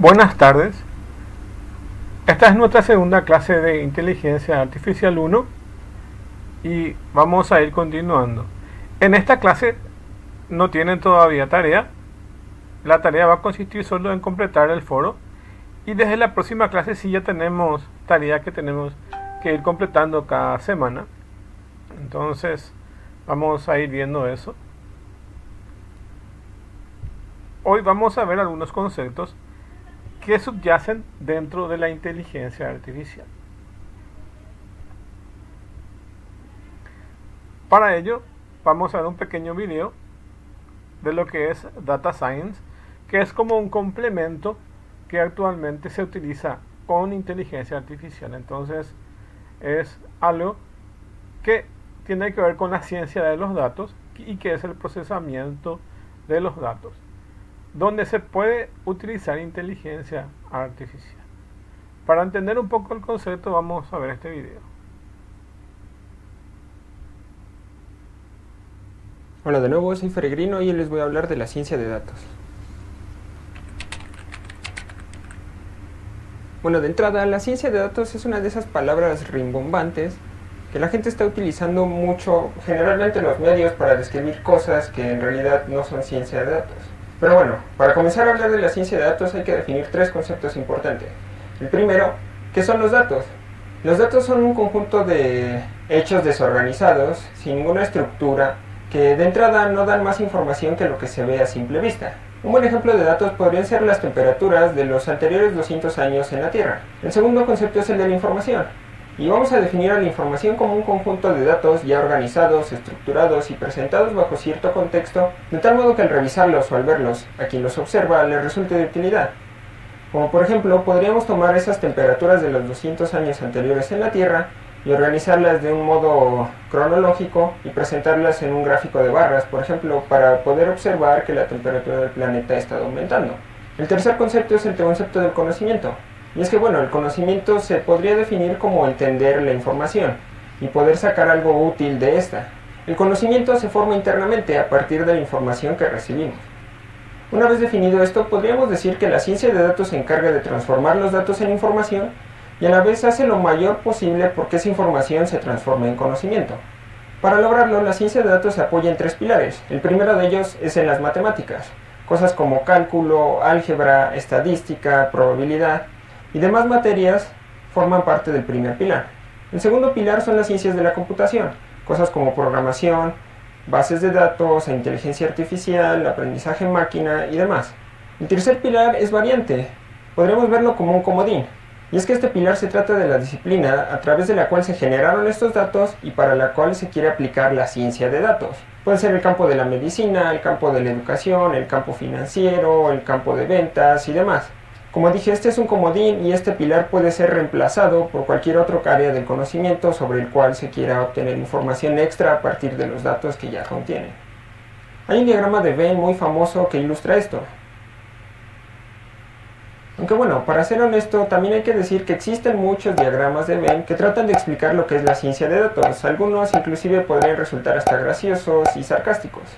Buenas tardes. Esta es nuestra segunda clase de Inteligencia Artificial 1 y vamos a ir continuando. En esta clase no tienen todavía tarea. La tarea va a consistir solo en completar el foro y desde la próxima clase sí ya tenemos tarea que tenemos que ir completando cada semana. Entonces vamos a ir viendo eso. Hoy vamos a ver algunos conceptos que subyacen dentro de la inteligencia artificial. Para ello vamos a ver un pequeño video de lo que es Data Science, que es como un complemento que actualmente se utiliza con inteligencia artificial. Entonces es algo que tiene que ver con la ciencia de los datos y que es el procesamiento de los datos, donde se puede utilizar inteligencia artificial. Para entender un poco el concepto vamos a ver este video. Hola de nuevo, soy Feregrino y hoy les voy a hablar de la ciencia de datos. Bueno, de entrada, la ciencia de datos es una de esas palabras rimbombantes que la gente está utilizando mucho, generalmente en los medios, para describir cosas que en realidad no son ciencia de datos. Pero bueno, para comenzar a hablar de la ciencia de datos hay que definir tres conceptos importantes. El primero, ¿qué son los datos? Los datos son un conjunto de hechos desorganizados, sin ninguna estructura, que de entrada no dan más información que lo que se ve a simple vista. Un buen ejemplo de datos podrían ser las temperaturas de los anteriores 200 años en la Tierra. El segundo concepto es el de la información. Y vamos a definir a la información como un conjunto de datos ya organizados, estructurados y presentados bajo cierto contexto, de tal modo que al revisarlos o al verlos a quien los observa le resulte de utilidad. Como por ejemplo, podríamos tomar esas temperaturas de los 200 años anteriores en la Tierra y organizarlas de un modo cronológico y presentarlas en un gráfico de barras, por ejemplo, para poder observar que la temperatura del planeta ha estado aumentando. El tercer concepto es el concepto del conocimiento. Y es que bueno, el conocimiento se podría definir como entender la información y poder sacar algo útil de esta. El conocimiento se forma internamente a partir de la información que recibimos. Una vez definido esto, podríamos decir que la ciencia de datos se encarga de transformar los datos en información y a la vez hace lo mayor posible porque esa información se transforme en conocimiento. Para lograrlo, la ciencia de datos se apoya en tres pilares. El primero de ellos es en las matemáticas, cosas como cálculo, álgebra, estadística, probabilidad y demás materias forman parte del primer pilar. El segundo pilar son las ciencias de la computación, cosas como programación, bases de datos, inteligencia artificial, aprendizaje en máquina y demás. El tercer pilar es variante, podremos verlo como un comodín, y es que este pilar se trata de la disciplina a través de la cual se generaron estos datos y para la cual se quiere aplicar la ciencia de datos. Puede ser el campo de la medicina, el campo de la educación, el campo financiero, el campo de ventas y demás. Como dije, este es un comodín y este pilar puede ser reemplazado por cualquier otro área del conocimiento sobre el cual se quiera obtener información extra a partir de los datos que ya contiene. Hay un diagrama de Venn muy famoso que ilustra esto. Aunque bueno, para ser honesto, también hay que decir que existen muchos diagramas de Venn que tratan de explicar lo que es la ciencia de datos. Algunos inclusive podrían resultar hasta graciosos y sarcásticos.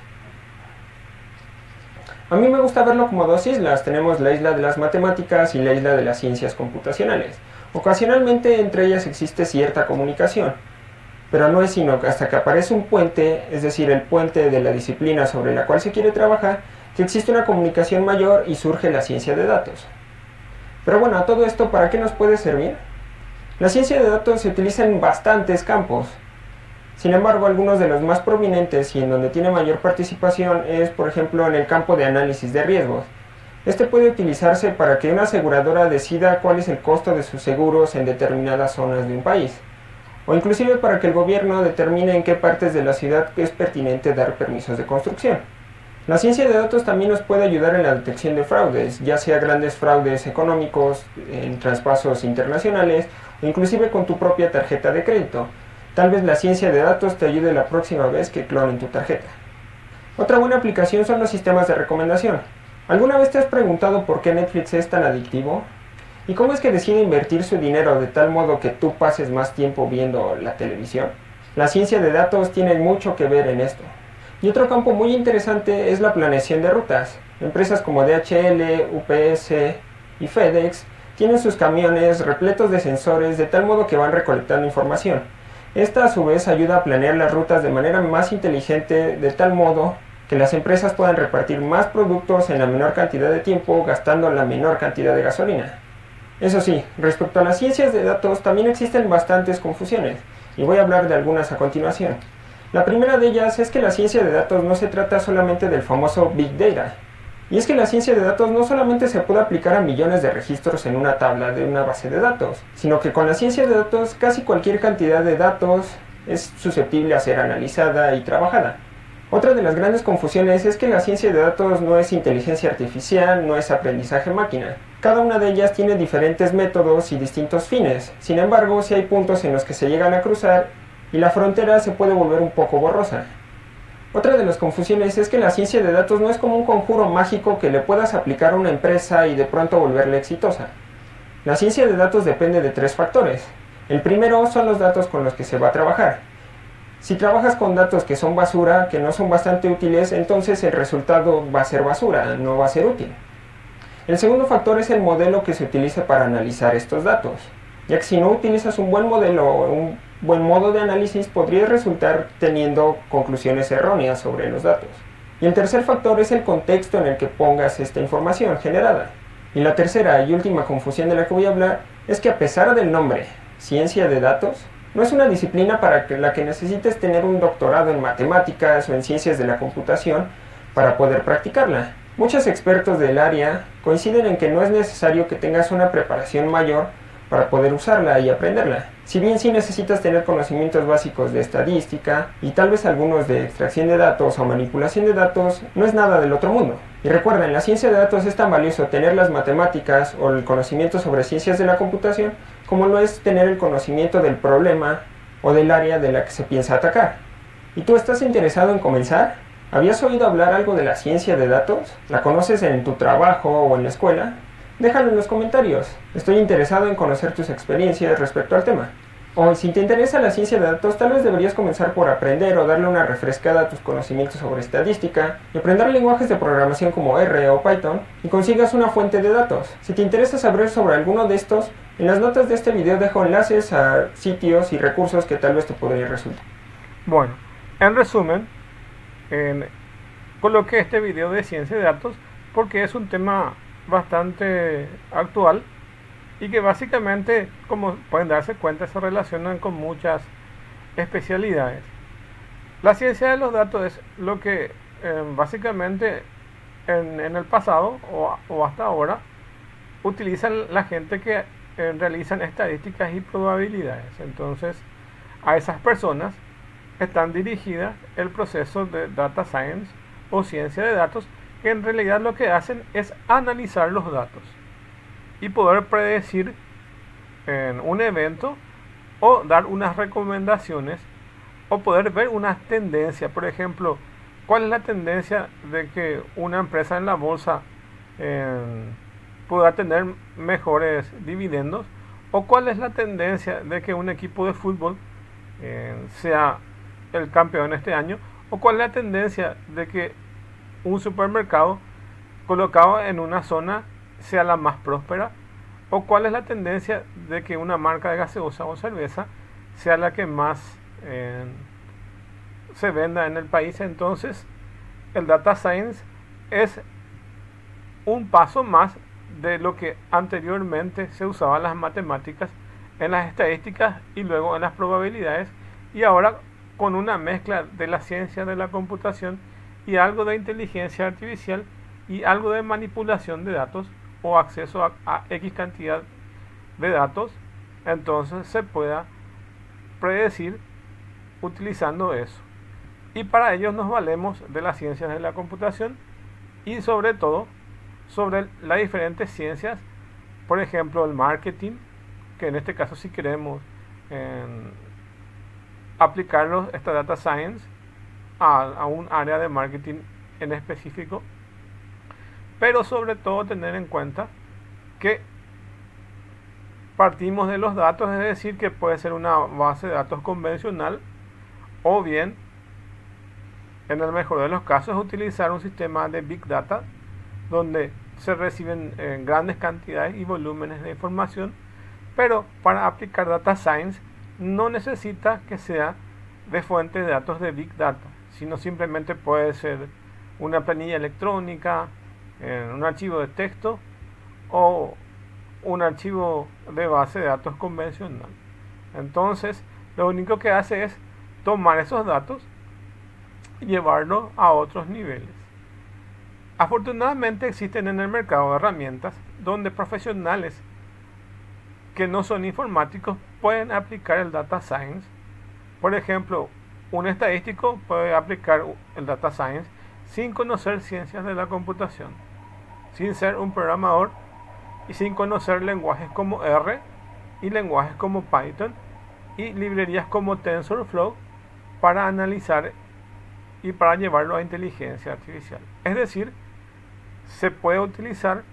A mí me gusta verlo como dos islas. Tenemos la isla de las matemáticas y la isla de las ciencias computacionales. Ocasionalmente entre ellas existe cierta comunicación, pero no es sino hasta que aparece un puente, es decir, el puente de la disciplina sobre la cual se quiere trabajar, que existe una comunicación mayor y surge la ciencia de datos. Pero bueno, a todo esto, ¿para qué nos puede servir? La ciencia de datos se utiliza en bastantes campos. Sin embargo, algunos de los más prominentes y en donde tiene mayor participación es, por ejemplo, en el campo de análisis de riesgos. Este puede utilizarse para que una aseguradora decida cuál es el costo de sus seguros en determinadas zonas de un país, o inclusive para que el gobierno determine en qué partes de la ciudad es pertinente dar permisos de construcción. La ciencia de datos también nos puede ayudar en la detección de fraudes, ya sea grandes fraudes económicos, en traspasos internacionales, o inclusive con tu propia tarjeta de crédito. Tal vez la ciencia de datos te ayude la próxima vez que clonen tu tarjeta. Otra buena aplicación son los sistemas de recomendación. ¿Alguna vez te has preguntado por qué Netflix es tan adictivo? ¿Y cómo es que decide invertir su dinero de tal modo que tú pases más tiempo viendo la televisión? La ciencia de datos tiene mucho que ver en esto. Y otro campo muy interesante es la planeación de rutas. Empresas como DHL, UPS, y FedEx tienen sus camiones repletos de sensores de tal modo que van recolectando información. Esta a su vez ayuda a planear las rutas de manera más inteligente de tal modo que las empresas puedan repartir más productos en la menor cantidad de tiempo gastando la menor cantidad de gasolina. Eso sí, respecto a las ciencias de datos también existen bastantes confusiones y voy a hablar de algunas a continuación. La primera de ellas es que la ciencia de datos no se trata solamente del famoso Big Data. Y es que la ciencia de datos no solamente se puede aplicar a millones de registros en una tabla de una base de datos, sino que con la ciencia de datos casi cualquier cantidad de datos es susceptible a ser analizada y trabajada. Otra de las grandes confusiones es que la ciencia de datos no es inteligencia artificial, no es aprendizaje máquina. Cada una de ellas tiene diferentes métodos y distintos fines. Sin embargo, sí hay puntos en los que se llegan a cruzar y la frontera se puede volver un poco borrosa. Otra de las confusiones es que la ciencia de datos no es como un conjuro mágico que le puedas aplicar a una empresa y de pronto volverla exitosa. La ciencia de datos depende de 3 factores. El primero son los datos con los que se va a trabajar. Si trabajas con datos que son basura, que no son bastante útiles, entonces el resultado va a ser basura, no va a ser útil. El segundo factor es el modelo que se utiliza para analizar estos datos, ya que si no utilizas un buen modelo o un buen modo de análisis podría resultar teniendo conclusiones erróneas sobre los datos. Y el tercer factor es el contexto en el que pongas esta información generada. Y la tercera y última confusión de la que voy a hablar es que a pesar del nombre, ciencia de datos, no es una disciplina para la que necesites tener un doctorado en matemáticas o en ciencias de la computación para poder practicarla. Muchos expertos del área coinciden en que no es necesario que tengas una preparación mayor para poder usarla y aprenderla. Si bien sí necesitas tener conocimientos básicos de estadística y tal vez algunos de extracción de datos o manipulación de datos, no es nada del otro mundo. Y recuerda, en la ciencia de datos es tan valioso tener las matemáticas o el conocimiento sobre ciencias de la computación como lo es tener el conocimiento del problema o del área de la que se piensa atacar. ¿Y tú estás interesado en comenzar? ¿Habías oído hablar algo de la ciencia de datos? ¿La conoces en tu trabajo o en la escuela? Déjalo en los comentarios. Estoy interesado en conocer tus experiencias respecto al tema. O si te interesa la ciencia de datos, tal vez deberías comenzar por aprender o darle una refrescada a tus conocimientos sobre estadística y aprender lenguajes de programación como R o Python y consigas una fuente de datos. Si te interesa saber sobre alguno de estos, en las notas de este video dejo enlaces a sitios y recursos que tal vez te podrían resultar. Bueno, en resumen, coloqué este video de ciencia de datos porque es un tema bastante actual y que básicamente, como pueden darse cuenta, se relacionan con muchas especialidades. La ciencia de los datos es lo que básicamente en el pasado o hasta ahora utilizan la gente que realizan estadísticas y probabilidades. Entonces, a esas personas están dirigidas el proceso de data science o ciencia de datos, que en realidad lo que hacen es analizar los datos y poder predecir en un evento o dar unas recomendaciones o poder ver unas tendencias. Por ejemplo, ¿cuál es la tendencia de que una empresa en la bolsa pueda tener mejores dividendos? ¿O cuál es la tendencia de que un equipo de fútbol sea el campeón este año? ¿O cuál es la tendencia de que un supermercado colocado en una zona sea la más próspera? ¿O cuál es la tendencia de que una marca de gaseosa o cerveza sea la que más se venda en el país? Entonces, el data science es un paso más de lo que anteriormente se usaba en las matemáticas, en las estadísticas y luego en las probabilidades, y ahora con una mezcla de la ciencia de la computación y algo de inteligencia artificial y algo de manipulación de datos o acceso a X cantidad de datos, entonces se pueda predecir utilizando eso. Y para ello nos valemos de las ciencias de la computación y sobre todo sobre las diferentes ciencias, por ejemplo el marketing, que en este caso si queremos aplicarlos esta data science a un área de marketing en específico, pero sobre todo tener en cuenta que partimos de los datos, es decir, que puede ser una base de datos convencional o bien, en el mejor de los casos, utilizar un sistema de Big Data donde se reciben grandes cantidades y volúmenes de información, pero para aplicar data science no necesita que sea de fuente de datos de Big Data, sino simplemente puede ser una planilla electrónica, un archivo de texto o un archivo de base de datos convencional. Entonces, lo único que hace es tomar esos datos y llevarlos a otros niveles. Afortunadamente existen en el mercado herramientas donde profesionales que no son informáticos pueden aplicar el data science. Por ejemplo, un estadístico puede aplicar el data science sin conocer ciencias de la computación, sin ser un programador y sin conocer lenguajes como R y lenguajes como Python y librerías como TensorFlow para analizar y para llevarlo a inteligencia artificial. Es decir, se puede utilizar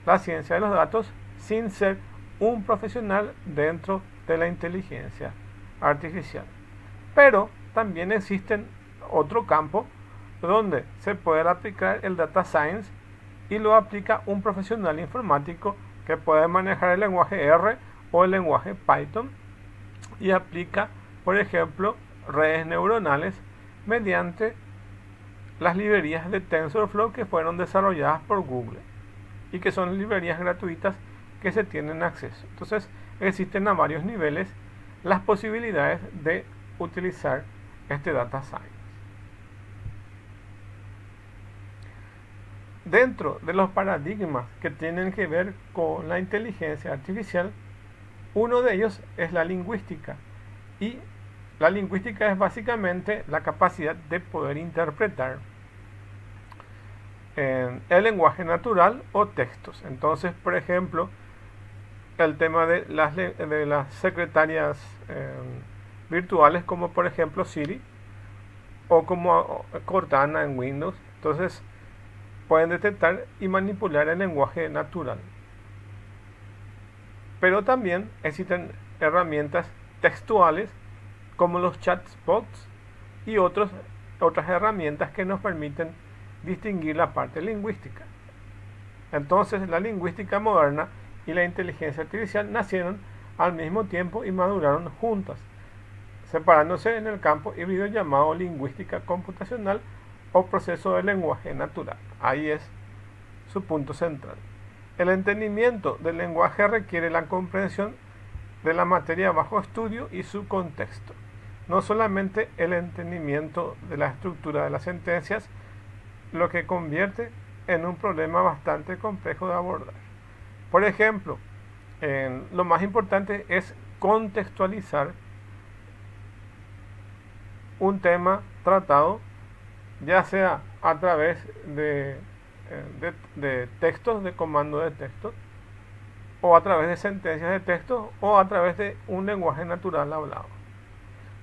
la ciencia de los datos sin ser un profesional dentro de la inteligencia artificial. Pero también existen otro campo donde se puede aplicar el data science y lo aplica un profesional informático que puede manejar el lenguaje R o el lenguaje Python y aplica, por ejemplo, redes neuronales mediante las librerías de TensorFlow que fueron desarrolladas por Google y que son librerías gratuitas que se tienen acceso. Entonces existen a varios niveles las posibilidades de utilizar este data science. Dentro de los paradigmas que tienen que ver con la inteligencia artificial, uno de ellos es la lingüística, y la lingüística es básicamente la capacidad de poder interpretar el lenguaje natural o textos. Entonces, por ejemplo, el tema de las secretarias virtuales, como por ejemplo Siri o como Cortana en Windows, entonces pueden detectar y manipular el lenguaje natural. Pero también existen herramientas textuales como los chatbots y otras herramientas que nos permiten distinguir la parte lingüística. Entonces, la lingüística moderna y la inteligencia artificial nacieron al mismo tiempo y maduraron juntas, separándose en el campo híbrido llamado lingüística computacional o proceso de lenguaje natural. Ahí es su punto central. El entendimiento del lenguaje requiere la comprensión de la materia bajo estudio y su contexto, no solamente el entendimiento de la estructura de las sentencias, lo que convierte en un problema bastante complejo de abordar. Por ejemplo, lo más importante es contextualizar un tema tratado, ya sea a través de textos, de comando de texto, o a través de sentencias de texto, o a través de un lenguaje natural hablado.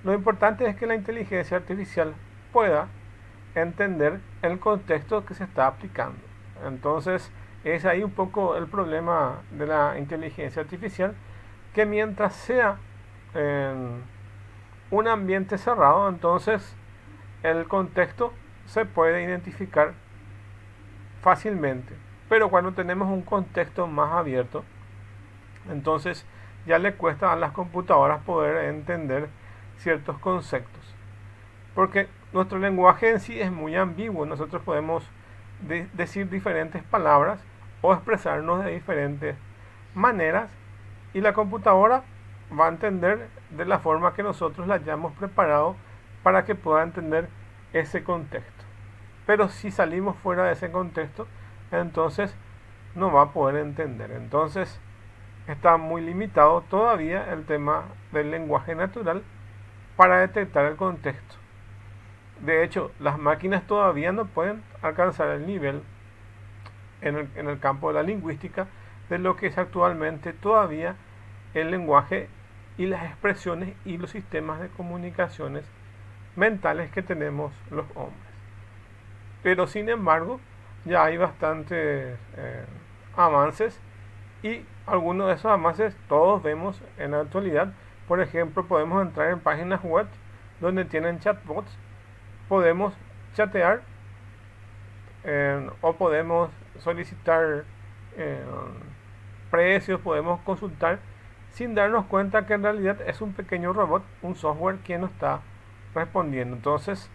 Lo importante es que la inteligencia artificial pueda entender el contexto que se está aplicando. Entonces, es ahí un poco el problema de la inteligencia artificial, que mientras sea en un ambiente cerrado, entonces el contexto se puede identificar fácilmente. Pero cuando tenemos un contexto más abierto, entonces ya le cuesta a las computadoras poder entender ciertos conceptos, porque nuestro lenguaje en sí es muy ambiguo. Nosotros podemos decir diferentes palabras o expresarnos de diferentes maneras, y la computadora va a entender de la forma que nosotros la hayamos preparado para que pueda entender ese contexto. Pero si salimos fuera de ese contexto, entonces no va a poder entender. Entonces está muy limitado todavía el tema del lenguaje natural para detectar el contexto. De hecho, las máquinas todavía no pueden alcanzar el nivel en el campo de la lingüística de lo que es actualmente todavía el lenguaje y las expresiones y los sistemas de comunicaciones mentales que tenemos los hombres. Pero sin embargo, ya hay bastantes avances, y algunos de esos avances todos vemos en la actualidad. Por ejemplo, podemos entrar en páginas web donde tienen chatbots, podemos chatear o podemos solicitar eh, precios, podemos consultar sin darnos cuenta que en realidad es un pequeño robot, un software quien nos está respondiendo. Entonces,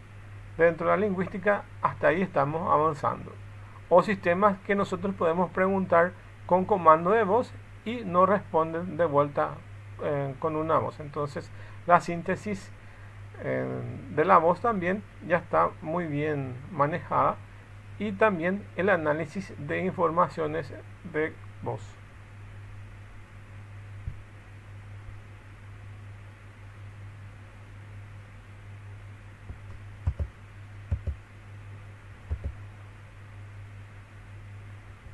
dentro de la lingüística, hasta ahí estamos avanzando. O sistemas que nosotros podemos preguntar con comando de voz y nos responden de vuelta con una voz. Entonces, la síntesis de la voz también ya está muy bien manejada, y también el análisis de informaciones de voz.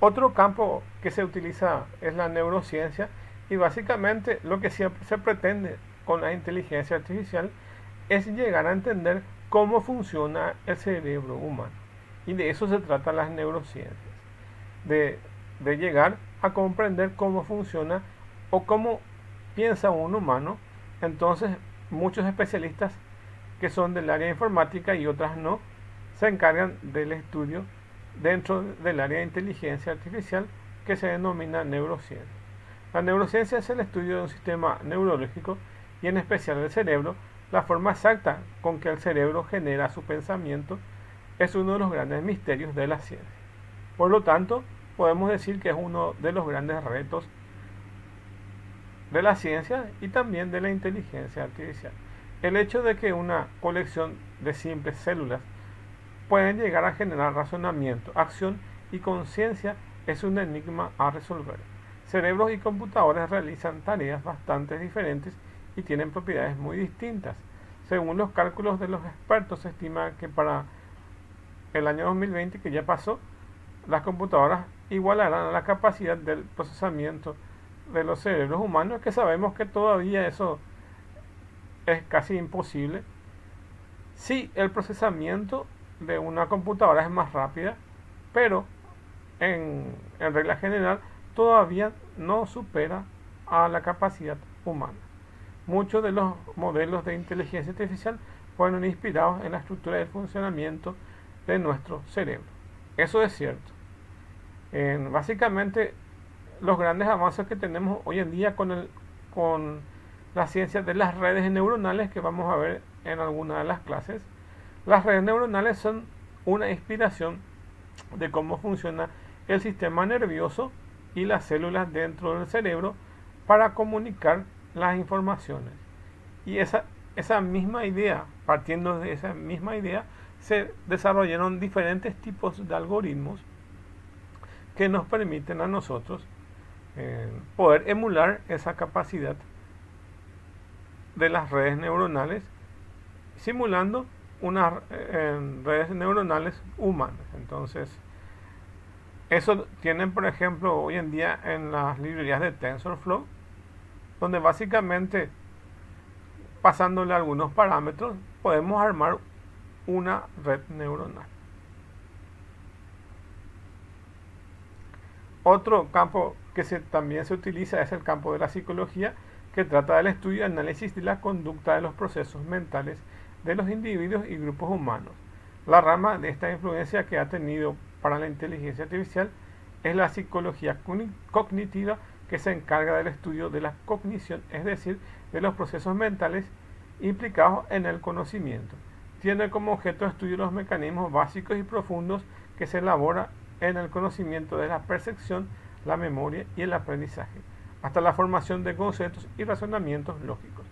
Otro campo que se utiliza es la neurociencia, y básicamente lo que siempre se pretende con la inteligencia artificial es llegar a entender cómo funciona el cerebro humano. Y de eso se trata las neurociencias, de llegar a comprender cómo funciona o cómo piensa un humano. Entonces, muchos especialistas que son del área informática y otras no, se encargan del estudio dentro del área de inteligencia artificial, que se denomina neurociencia. La neurociencia es el estudio de un sistema neurológico, y en especial del cerebro. La forma exacta con que el cerebro genera su pensamiento es uno de los grandes misterios de la ciencia. Por lo tanto, podemos decir que es uno de los grandes retos de la ciencia y también de la inteligencia artificial. El hecho de que una colección de simples células pueden llegar a generar razonamiento, acción y conciencia es un enigma a resolver. Cerebros y computadores realizan tareas bastante diferentes y tienen propiedades muy distintas. Según los cálculos de los expertos, se estima que para el año 2020, que ya pasó, las computadoras igualarán a la capacidad del procesamiento de los cerebros humanos, que sabemos que todavía eso es casi imposible. Sí, el procesamiento de una computadora es más rápida, pero en regla general todavía no supera a la capacidad humana. Muchos de los modelos de inteligencia artificial fueron inspirados en la estructura y funcionamiento de nuestro cerebro. Eso es cierto. Básicamente, los grandes avances que tenemos hoy en día con la ciencia de las redes neuronales, que vamos a ver en alguna de las clases. Las redes neuronales son una inspiración de cómo funciona el sistema nervioso y las células dentro del cerebro para comunicar las informaciones. Y esa misma idea, partiendo de esa misma idea, se desarrollaron diferentes tipos de algoritmos que nos permiten a nosotros poder emular esa capacidad de las redes neuronales, simulando unas redes neuronales humanas. Entonces, eso tienen, por ejemplo, hoy en día en las librerías de TensorFlow, donde básicamente, pasándole algunos parámetros, podemos armar una red neuronal. Otro campo que también se utiliza es el campo de la psicología, que trata del estudio y análisis de la conducta de los procesos mentales de los individuos y grupos humanos. La rama de esta influencia que ha tenido para la inteligencia artificial es la psicología cognitiva, que se encarga del estudio de la cognición, es decir, de los procesos mentales implicados en el conocimiento. Tiene como objeto de estudio los mecanismos básicos y profundos que se elaboran en el conocimiento de la percepción, la memoria y el aprendizaje, hasta la formación de conceptos y razonamientos lógicos.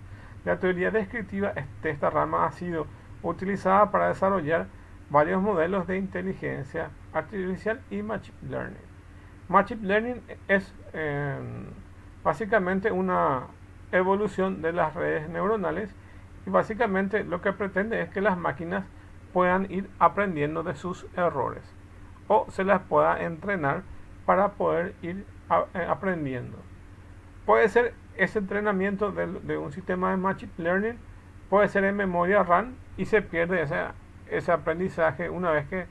La teoría descriptiva de esta rama ha sido utilizada para desarrollar varios modelos de inteligencia artificial y Machine Learning. Machine Learning es básicamente una evolución de las redes neuronales, y básicamente lo que pretende es que las máquinas puedan ir aprendiendo de sus errores, o se las pueda entrenar para poder ir aprendiendo. Puede ser ese entrenamiento de un sistema de Machine Learning, puede ser en memoria RAM y se pierde ese aprendizaje una vez que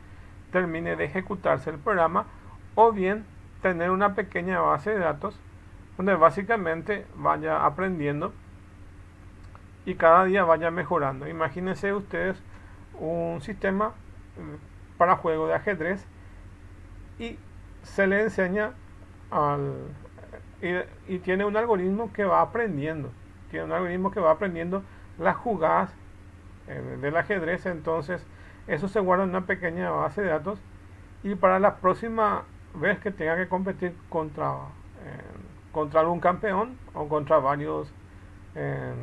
termine de ejecutarse el programa, o bien tener una pequeña base de datos donde básicamente vaya aprendiendo y cada día vaya mejorando. Imagínense ustedes un sistema para juego de ajedrez y se le enseña al, y tiene un algoritmo que va aprendiendo. Tiene un algoritmo que va aprendiendo las jugadas del ajedrez. Entonces eso se guarda en una pequeña base de datos, y para la próxima vez que tenga que competir contra algún campeón o contra varios eh,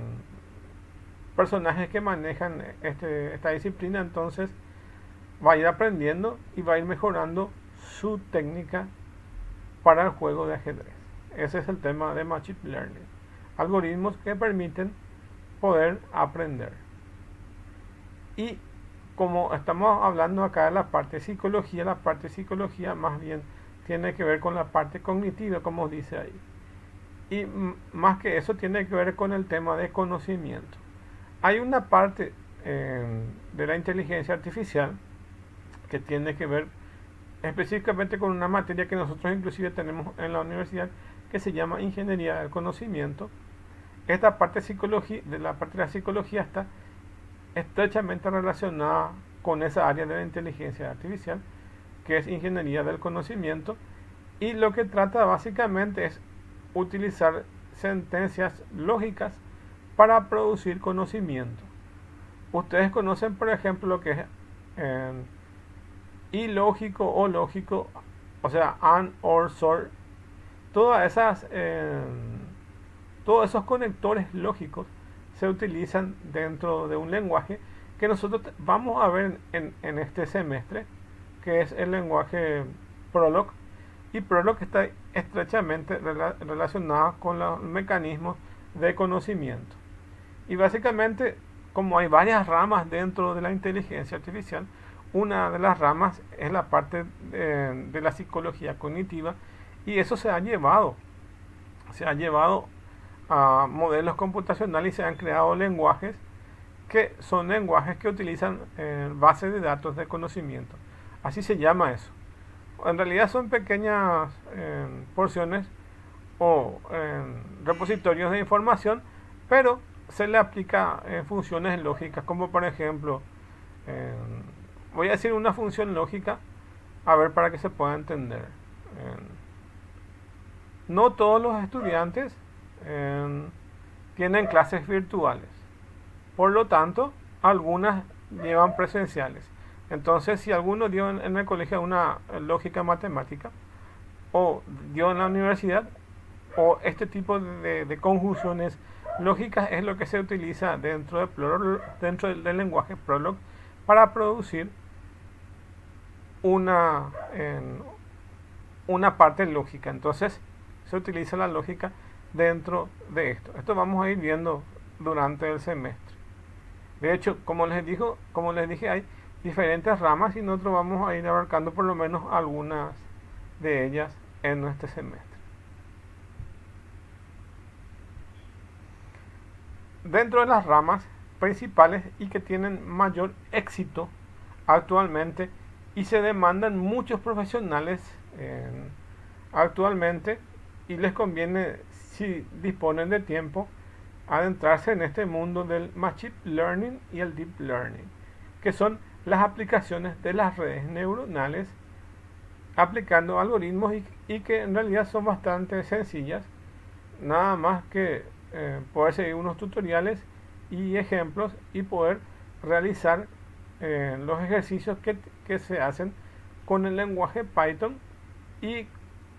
personajes que manejan esta disciplina, entonces va a ir aprendiendo y va a ir mejorando su técnica para el juego de ajedrez. Ese es el tema de Machine Learning. Algoritmos que permiten poder aprender. Y como estamos hablando acá de la parte de psicología más bien tiene que ver con la parte cognitiva, como dice ahí. Y más que eso tiene que ver con el tema de conocimiento. Hay una parte de la inteligencia artificial que tiene que ver específicamente con una materia que nosotros inclusive tenemos en la universidad, que se llama ingeniería del conocimiento. Esta parte de la parte de la psicología está estrechamente relacionada con esa área de la inteligencia artificial, que es ingeniería del conocimiento, y lo que trata básicamente es utilizar sentencias lógicas para producir conocimiento. Ustedes conocen, por ejemplo, lo que es ilógico o lógico, o sea, and, or, sort. Todos esos conectores lógicos se utilizan dentro de un lenguaje que nosotros vamos a ver en este semestre, que es el lenguaje Prolog. Y Prolog está estrechamente relacionado con los mecanismos de conocimiento. Y básicamente, como hay varias ramas dentro de la inteligencia artificial, una de las ramas es la parte de la psicología cognitiva, y eso se ha llevado a modelos computacionales y se han creado lenguajes que son lenguajes que utilizan bases de datos de conocimiento. Así se llama eso. En realidad son pequeñas porciones o repositorios de información, pero se le aplica funciones lógicas, como por ejemplo, voy a decir una función lógica, a ver, para que se pueda entender. No todos los estudiantes tienen clases virtuales, por lo tanto, algunas llevan presenciales. Entonces, si alguno dio en el colegio una lógica matemática, o dio en la universidad, o este tipo de conjunciones lógicas, es lo que se utiliza dentro del lenguaje Prolog para producir una parte lógica. Entonces, se utiliza la lógica dentro de esto. Esto vamos a ir viendo durante el semestre. De hecho, como les dije, hay diferentes ramas y nosotros vamos a ir abarcando por lo menos algunas de ellas en este semestre. Dentro de las ramas principales y que tienen mayor éxito actualmente y se demandan muchos profesionales actualmente, y les conviene, si disponen de tiempo, adentrarse en este mundo del Machine Learning y el Deep Learning, que son las aplicaciones de las redes neuronales aplicando algoritmos y que en realidad son bastante sencillas, nada más que poder seguir unos tutoriales y ejemplos y poder realizar los ejercicios que se hacen con el lenguaje Python y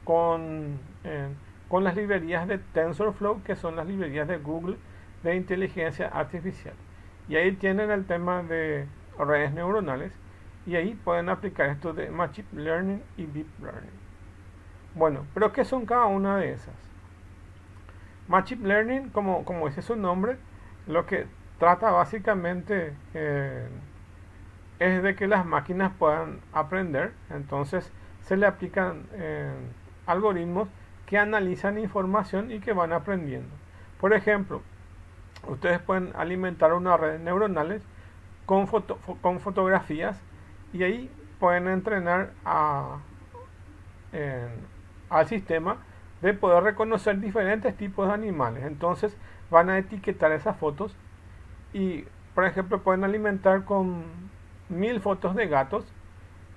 con las librerías de TensorFlow, que son las librerías de Google de inteligencia artificial. Y ahí tienen el tema de redes neuronales, y ahí pueden aplicar esto de Machine Learning y Deep Learning. Bueno, pero ¿qué son cada una de esas? Machine Learning, como dice su nombre, lo que trata básicamente es de que las máquinas puedan aprender. Entonces se le aplican algoritmos que analizan información y que van aprendiendo. Por ejemplo, ustedes pueden alimentar una red neuronales con fotografías, y ahí pueden entrenar al sistema de poder reconocer diferentes tipos de animales. Entonces van a etiquetar esas fotos y, por ejemplo, pueden alimentar con 1000 fotos de gatos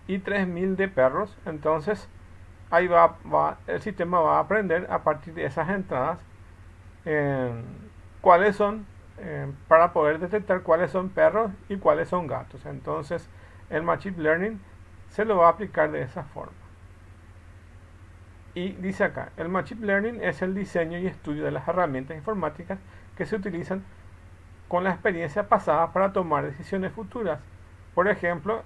y 3000 de perros. Entonces ahí el sistema va a aprender a partir de esas entradas cuáles son, para poder detectar cuáles son perros y cuáles son gatos. Entonces el Machine Learning se lo va a aplicar de esa forma. Y dice acá, el Machine Learning es el diseño y estudio de las herramientas informáticas que se utilizan con la experiencia pasada para tomar decisiones futuras. Por ejemplo,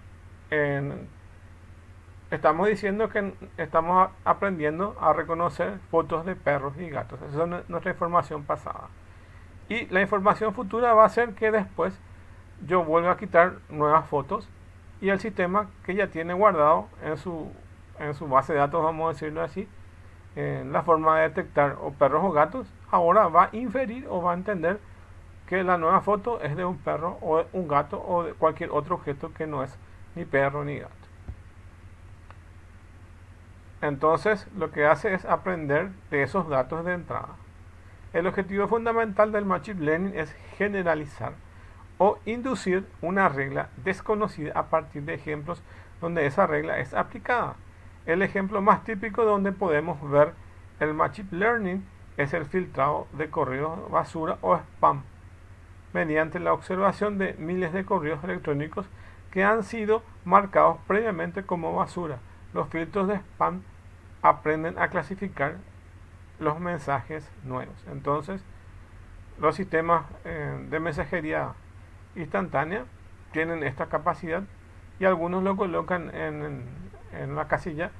estamos diciendo que estamos aprendiendo a reconocer fotos de perros y gatos. Esa es nuestra información pasada. Y la información futura va a ser que después yo vuelva a quitar nuevas fotos y el sistema que ya tiene guardado en su base de datos, vamos a decirlo así, la forma de detectar o perros o gatos, ahora va a inferir o va a entender que la nueva foto es de un perro o de un gato o de cualquier otro objeto que no es ni perro ni gato. Entonces lo que hace es aprender de esos datos de entrada. El objetivo fundamental del Machine Learning es generalizar o inducir una regla desconocida a partir de ejemplos donde esa regla es aplicada. El ejemplo más típico donde podemos ver el Machine Learning es el filtrado de correos basura o spam, mediante la observación de miles de correos electrónicos que han sido marcados previamente como basura. Los filtros de spam aprenden a clasificar los mensajes nuevos. Entonces, los sistemas de mensajería instantánea tienen esta capacidad y algunos lo colocan en la casilla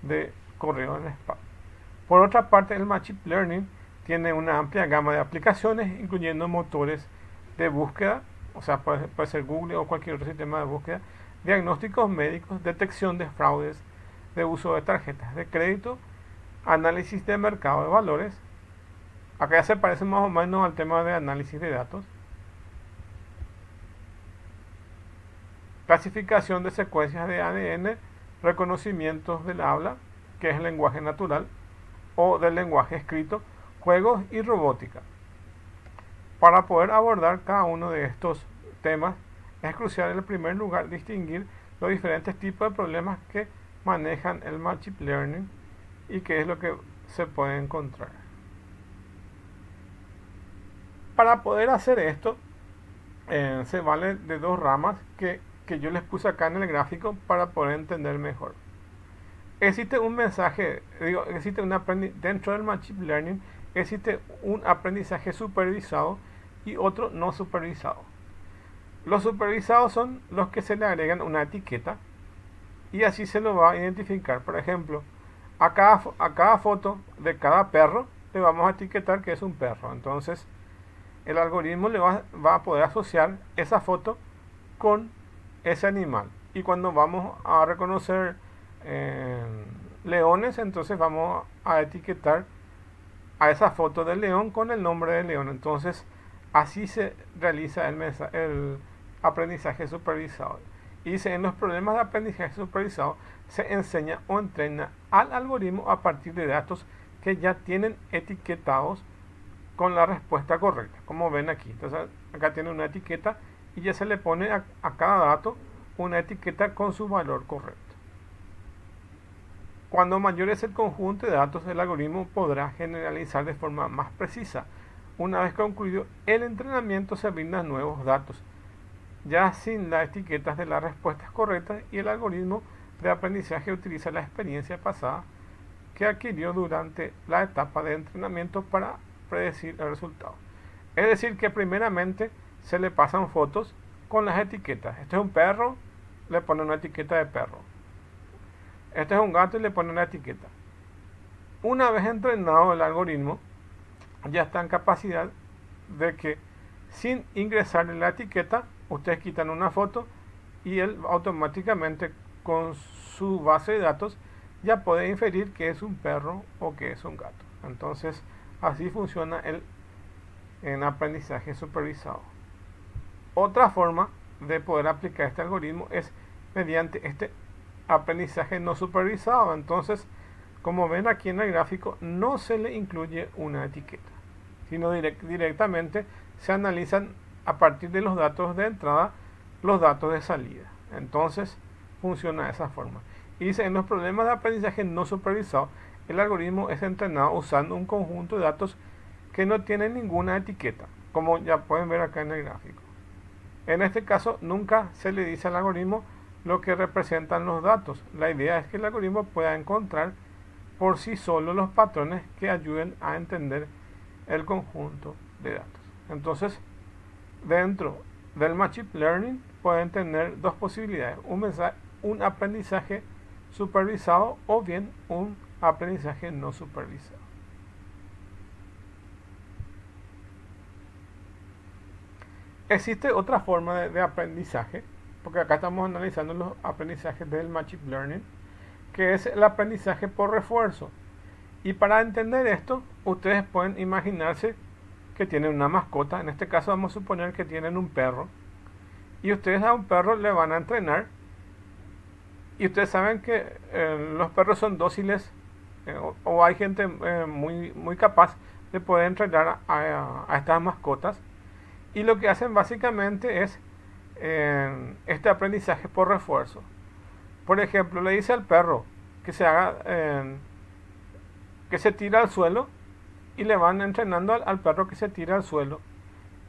de correo en spam. Por otra parte, el Machine Learning tiene una amplia gama de aplicaciones, incluyendo motores de búsqueda, o sea, puede ser Google o cualquier otro sistema de búsqueda, diagnósticos médicos, detección de fraudes, de uso de tarjetas de crédito, análisis de mercado de valores. Acá ya se parece más o menos al tema de análisis de datos. Clasificación de secuencias de ADN, reconocimientos del habla, que es el lenguaje natural, o del lenguaje escrito, juegos y robótica. Para poder abordar cada uno de estos temas, es crucial en primer lugar distinguir los diferentes tipos de problemas que manejan el Machine Learning y qué es lo que se puede encontrar. Para poder hacer esto, se vale de dos ramas que yo les puse acá en el gráfico para poder entender mejor. Existe un mensaje, dentro del Machine Learning existe un aprendizaje supervisado y otro no supervisado. Los supervisados son los que se le agregan una etiqueta y así se lo va a identificar. Por ejemplo, a cada foto de cada perro le vamos a etiquetar que es un perro. Entonces el algoritmo va a poder asociar esa foto con ese animal. Y cuando vamos a reconocer leones, entonces vamos a etiquetar a esa foto del león con el nombre del león. Entonces así se realiza el aprendizaje supervisado. Y dice, en los problemas de aprendizaje supervisado se enseña o entrena al algoritmo a partir de datos que ya tienen etiquetados con la respuesta correcta, como ven aquí. Entonces acá tiene una etiqueta y ya se le pone a cada dato una etiqueta con su valor correcto. Cuando mayor es el conjunto de datos, el algoritmo podrá generalizar de forma más precisa. Una vez concluido el entrenamiento, se brindan nuevos datos, ya sin las etiquetas de las respuestas correctas, y el algoritmo de aprendizaje utiliza la experiencia pasada que adquirió durante la etapa de entrenamiento para predecir el resultado. Es decir, que primeramente se le pasan fotos con las etiquetas. Este es un perro, le pone una etiqueta de perro. Este es un gato y le pone una etiqueta. Una vez entrenado el algoritmo, ya está en capacidad de que sin ingresarle la etiqueta, ustedes quitan una foto y él automáticamente con su base de datos ya puede inferir que es un perro o que es un gato. Entonces así funciona el aprendizaje supervisado. Otra forma de poder aplicar este algoritmo es mediante este aprendizaje no supervisado. Entonces, como ven aquí en el gráfico, no se le incluye una etiqueta, sino directamente se analizan a partir de los datos de entrada los datos de salida. Entonces funciona de esa forma. Y dice, en los problemas de aprendizaje no supervisado, el algoritmo es entrenado usando un conjunto de datos que no tienen ninguna etiqueta, como ya pueden ver acá en el gráfico. En este caso, nunca se le dice al algoritmo lo que representan los datos. La idea es que el algoritmo pueda encontrar por sí solo los patrones que ayuden a entender el conjunto de datos. Entonces, dentro del Machine Learning pueden tener dos posibilidades: un aprendizaje supervisado o bien un aprendizaje no supervisado. Existe otra forma de aprendizaje, porque acá estamos analizando los aprendizajes del Machine Learning, que es el aprendizaje por refuerzo. Y para entender esto, ustedes pueden imaginarse que tienen una mascota. En este caso vamos a suponer que tienen un perro. Y ustedes a un perro le van a entrenar. Y ustedes saben que los perros son dóciles, o hay gente muy capaz de poder entrenar a estas mascotas. Y lo que hacen básicamente es este aprendizaje por refuerzo. Por ejemplo, le dice al perro que se haga, que se tira al suelo, y le van entrenando al perro que se tira al suelo.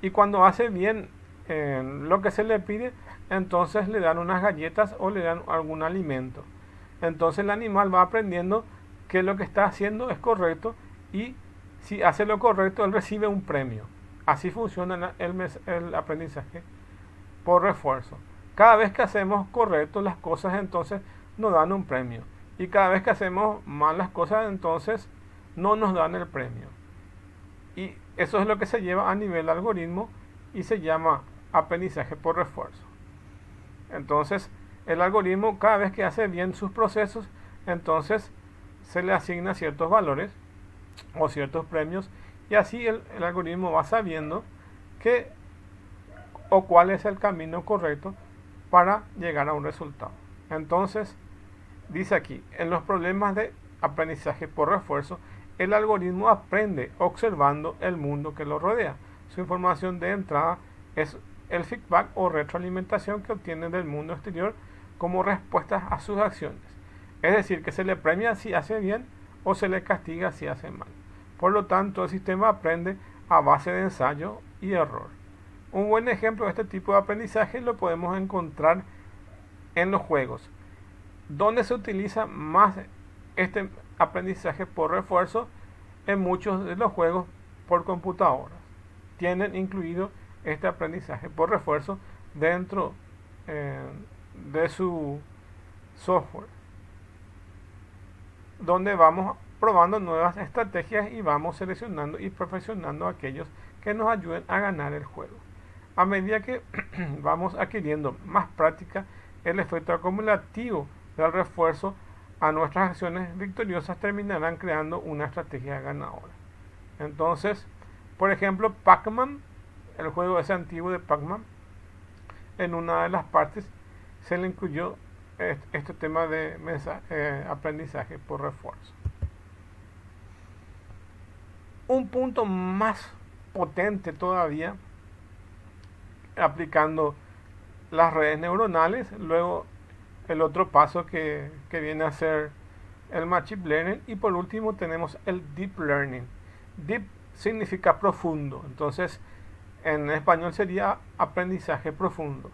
Y cuando hace bien lo que se le pide, entonces le dan unas galletas o le dan algún alimento. Entonces el animal va aprendiendo que lo que está haciendo es correcto, y si hace lo correcto, él recibe un premio. Así funciona el aprendizaje por refuerzo. Cada vez que hacemos correcto las cosas, entonces nos dan un premio. Y cada vez que hacemos mal las cosas, entonces no nos dan el premio. Y eso es lo que se lleva a nivel algoritmo y se llama aprendizaje por refuerzo. Entonces, el algoritmo, cada vez que hace bien sus procesos, entonces se le asigna ciertos valores o ciertos premios, y así el algoritmo va sabiendo cuál es el camino correcto para llegar a un resultado. Entonces, dice aquí, en los problemas de aprendizaje por refuerzo, el algoritmo aprende observando el mundo que lo rodea. Su información de entrada es el feedback o retroalimentación que obtiene del mundo exterior como respuesta a sus acciones. Es decir, que se le premia si hace bien o se le castiga si hace mal. Por lo tanto, el sistema aprende a base de ensayo y error. Un buen ejemplo de este tipo de aprendizaje lo podemos encontrar en los juegos, donde se utiliza más este aprendizaje por refuerzo. En muchos de los juegos por computadoras tienen incluido este aprendizaje por refuerzo dentro de su software, donde vamos probando nuevas estrategias y vamos seleccionando y perfeccionando aquellos que nos ayuden a ganar el juego. A medida que vamos adquiriendo más práctica, el efecto acumulativo del refuerzo a nuestras acciones victoriosas terminarán creando una estrategia ganadora. Entonces, por ejemplo, Pac-Man, el juego ese antiguo de Pac-Man, en una de las partes se le incluyó este tema de aprendizaje por refuerzo. Un punto más potente todavía, aplicando las redes neuronales, luego el otro paso que viene a ser el Machine Learning, y por último tenemos el Deep Learning. Deep significa profundo, entonces en español sería aprendizaje profundo.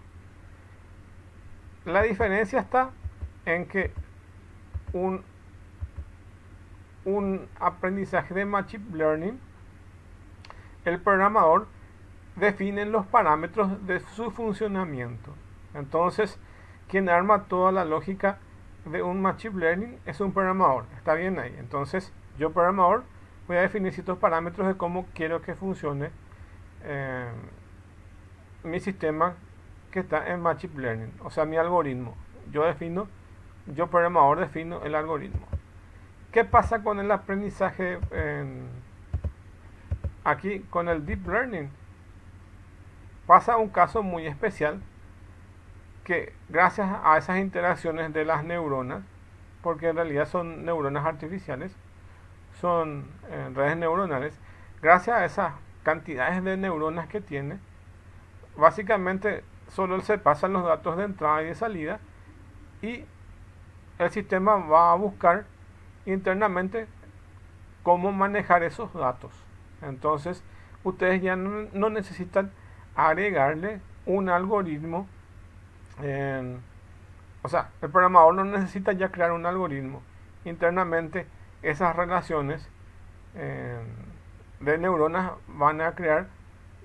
La diferencia está en que un aprendizaje de Machine Learning, el programador define los parámetros de su funcionamiento. Entonces, quien arma toda la lógica de un Machine Learning es un programador. Está bien ahí. Entonces, yo programador voy a definir ciertos parámetros de cómo quiero que funcione mi sistema que está en Machine Learning, o sea, mi algoritmo. Yo programador defino el algoritmo. ¿Qué pasa con el aprendizaje aquí con el Deep Learning? Pasa un caso muy especial, que gracias a esas interacciones de las neuronas, porque en realidad son neuronas artificiales, son redes neuronales, gracias a esas cantidades de neuronas que tiene, básicamente solo se pasan los datos de entrada y de salida, y el sistema va a buscar internamente cómo manejar esos datos. Entonces, ustedes ya no necesitan agregarle un algoritmo. O sea, el programador no necesita ya crear un algoritmo. Internamente, esas relaciones de neuronas van a crear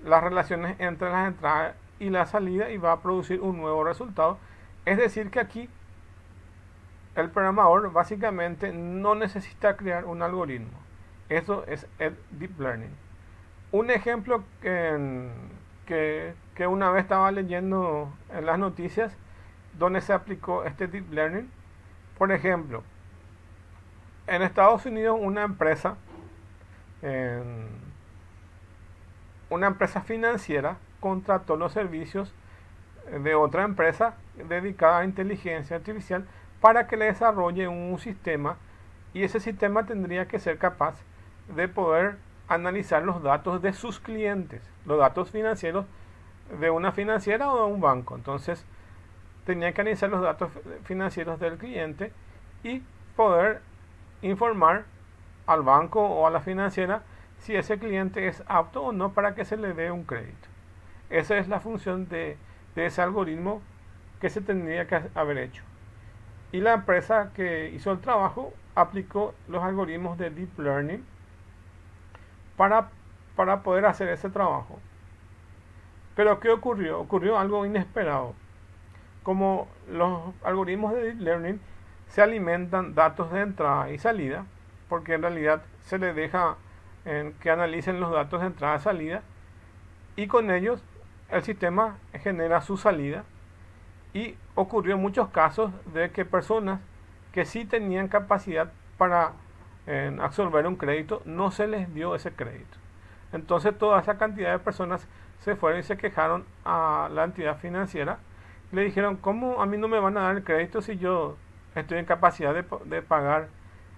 las relaciones entre las entradas y la salida y va a producir un nuevo resultado. Es decir, que aquí el programador básicamente no necesita crear un algoritmo. Eso es el Deep Learning. Un ejemplo que una vez estaba leyendo en las noticias donde se aplicó este Deep Learning. Por ejemplo, en Estados Unidos una empresa financiera contrató los servicios de otra empresa dedicada a inteligencia artificial para que le desarrolle un sistema, y ese sistema tendría que ser capaz de poder analizar los datos de sus clientes, los datos financieros de una financiera o de un banco. Entonces tenía que analizar los datos financieros del cliente y poder informar al banco o a la financiera si ese cliente es apto o no para que se le dé un crédito. Esa es la función de ese algoritmo que se tendría que haber hecho. Y la empresa que hizo el trabajo aplicó los algoritmos de Deep Learning para poder hacer ese trabajo. Pero ¿qué ocurrió? Ocurrió algo inesperado. Como los algoritmos de Deep Learning se alimentan datos de entrada y salida, porque en realidad se les deja que analicen los datos de entrada y salida, y con ellos el sistema genera su salida. Y ocurrió en muchos casos de que personas que sí tenían capacidad para absorber un crédito, no se les dio ese crédito. Entonces toda esa cantidad de personas se fueron y se quejaron a la entidad financiera. Le dijeron, ¿cómo a mí no me van a dar el crédito si yo estoy en capacidad de pagar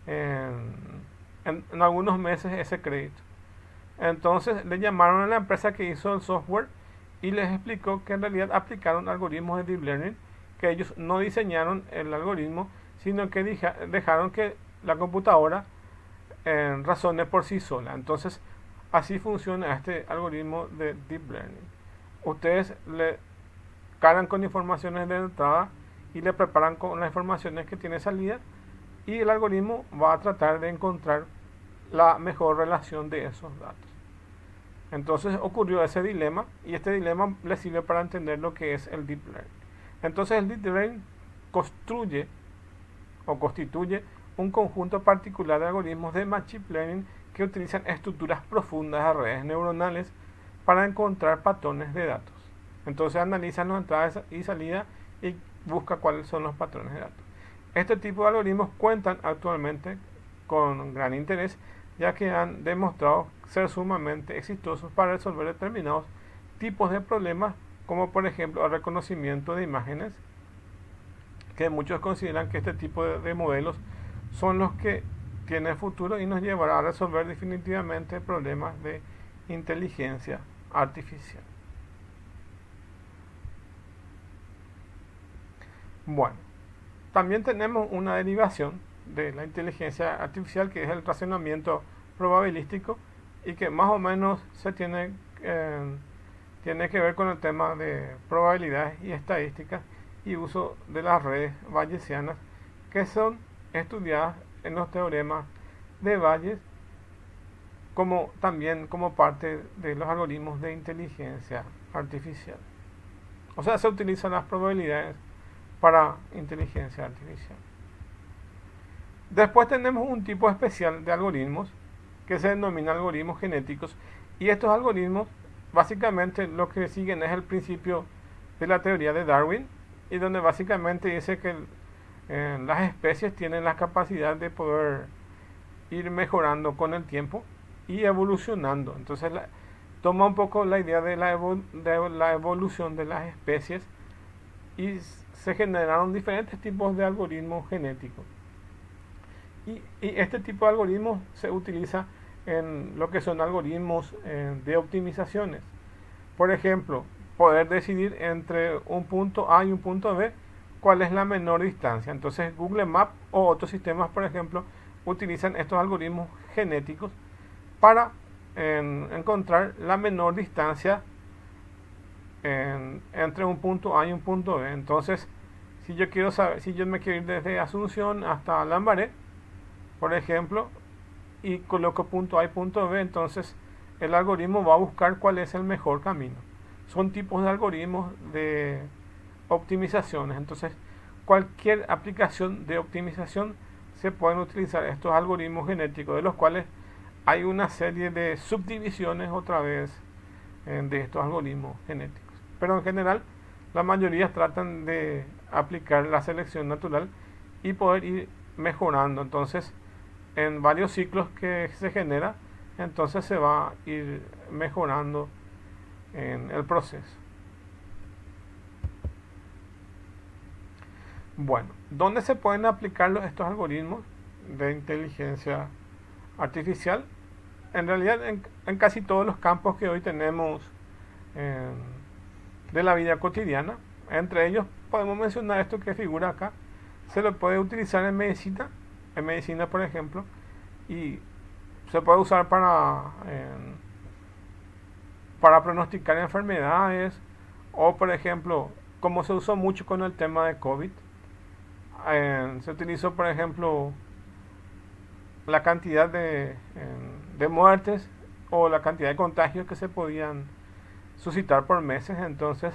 en algunos meses ese crédito? Entonces le llamaron a la empresa que hizo el software y les explicó que en realidad aplicaron algoritmos de Deep Learning, que ellos no diseñaron el algoritmo, sino que dejaron que la computadora razone por sí sola. Entonces así funciona este algoritmo de Deep Learning. Ustedes le cargan con informaciones de entrada y le preparan con las informaciones que tiene salida, y el algoritmo va a tratar de encontrar la mejor relación de esos datos. Entonces ocurrió ese dilema, y este dilema le sirve para entender lo que es el Deep Learning. Entonces el Deep Learning construye o constituye un conjunto particular de algoritmos de Machine Learning que utilizan estructuras profundas de redes neuronales para encontrar patrones de datos. Entonces analizan las entradas y salidas y busca cuáles son los patrones de datos. Este tipo de algoritmos cuentan actualmente con gran interés, ya que han demostrado ser sumamente exitosos para resolver determinados tipos de problemas, como por ejemplo el reconocimiento de imágenes, que muchos consideran que este tipo de modelos son los que tienen futuro y nos llevará a resolver definitivamente problemas de inteligencia artificial. Bueno, también tenemos una derivación de la inteligencia artificial, que es el razonamiento probabilístico, y que más o menos se tiene que ver con el tema de probabilidades y estadísticas y uso de las redes bayesianas, que son estudiadas en los teoremas de Bayes, como también como parte de los algoritmos de inteligencia artificial. O sea, se utilizan las probabilidades para inteligencia artificial. Después tenemos un tipo especial de algoritmos que se denomina algoritmos genéticos, y estos algoritmos básicamente lo que siguen es el principio de la teoría de Darwin, y donde básicamente dice que las especies tienen la capacidad de poder ir mejorando con el tiempo y evolucionando. Entonces toma un poco la idea de la evolución de las especies, y se generaron diferentes tipos de algoritmos genéticos. Y este tipo de algoritmos se utiliza en lo que son algoritmos de optimizaciones. Por ejemplo, poder decidir entre un punto A y un punto B, cuál es la menor distancia. Entonces Google Maps o otros sistemas, por ejemplo, utilizan estos algoritmos genéticos para encontrar la menor distancia entre un punto A y un punto B. Entonces, si yo quiero saber, si yo me quiero ir desde Asunción hasta Lambaré, por ejemplo, y coloco punto A y punto B, entonces el algoritmo va a buscar cuál es el mejor camino. Son tipos de algoritmos de optimizaciones. Entonces, cualquier aplicación de optimización se pueden utilizar estos algoritmos genéticos, de los cuales hay una serie de subdivisiones otra vez de estos algoritmos genéticos. Pero en general, la mayoría tratan de aplicar la selección natural y poder ir mejorando. Entonces, en varios ciclos que se genera, entonces se va a ir mejorando en el proceso. Bueno, ¿dónde se pueden aplicar estos algoritmos de inteligencia artificial? En realidad, en casi todos los campos que hoy tenemos de la vida cotidiana. Entre ellos podemos mencionar esto que figura acá. Se lo puede utilizar en medicina por ejemplo, y se puede usar para pronosticar enfermedades, o por ejemplo, como se usó mucho con el tema de COVID, se utilizó por ejemplo la cantidad de muertes o la cantidad de contagios que se podían suscitar por meses. Entonces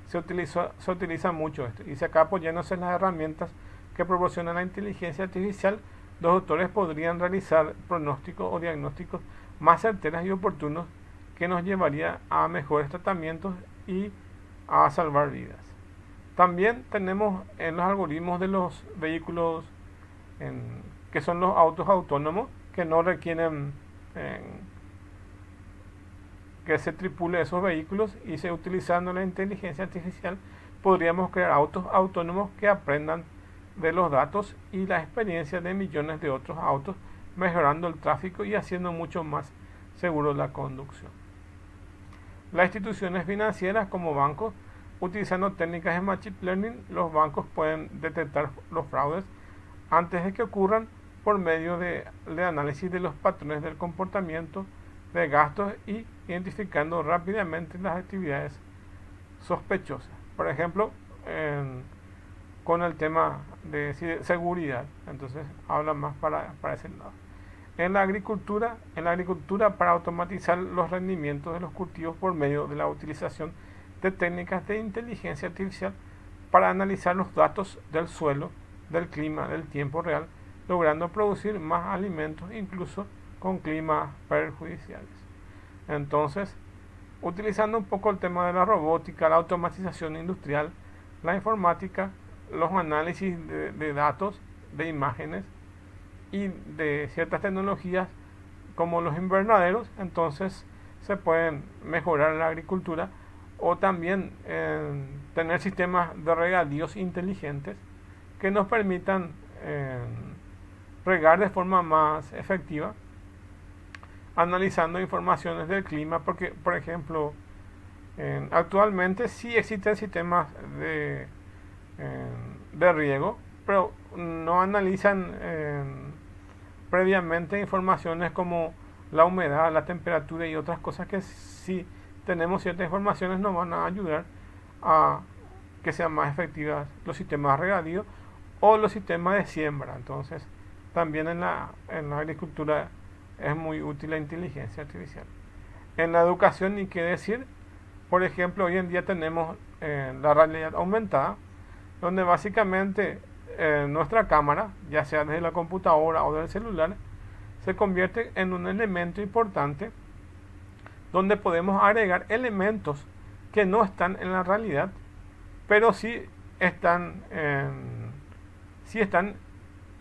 se utiliza mucho esto, y si acá apoyándose en las herramientas que proporciona la inteligencia artificial, los doctores podrían realizar pronósticos o diagnósticos más certeros y oportunos, que nos llevaría a mejores tratamientos y a salvar vidas. También tenemos en los algoritmos de los vehículos que son los autos autónomos, que no requieren que se tripule esos vehículos, y utilizando la inteligencia artificial podríamos crear autos autónomos que aprendan de los datos y la experiencia de millones de otros autos, mejorando el tráfico y haciendo mucho más seguro la conducción. Las instituciones financieras como bancos, utilizando técnicas de Machine Learning, los bancos pueden detectar los fraudes antes de que ocurran por medio de análisis de los patrones del comportamiento de gastos y identificando rápidamente las actividades sospechosas. Por ejemplo, con el tema de seguridad, entonces habla más para ese lado. En la agricultura para automatizar los rendimientos de los cultivos por medio de la utilización de técnicas de inteligencia artificial para analizar los datos del suelo, del clima, del tiempo real, logrando producir más alimentos incluso con climas perjudiciales. Entonces, utilizando un poco el tema de la robótica, la automatización industrial, la informática, los análisis de datos, de imágenes y de ciertas tecnologías como los invernaderos, entonces se pueden mejorar la agricultura, o también tener sistemas de regadíos inteligentes que nos permitan regar de forma más efectiva, analizando informaciones del clima, porque por ejemplo actualmente sí existen sistemas de riego, pero no analizan previamente informaciones como la humedad, la temperatura y otras cosas que, si tenemos ciertas informaciones, nos van a ayudar a que sean más efectivas los sistemas de regadío o los sistemas de siembra. Entonces también en la agricultura es muy útil la inteligencia artificial. En la educación, ni qué decir. Por ejemplo, hoy en día tenemos la realidad aumentada, donde básicamente nuestra cámara, ya sea desde la computadora o del celular, se convierte en un elemento importante donde podemos agregar elementos que no están en la realidad, pero sí están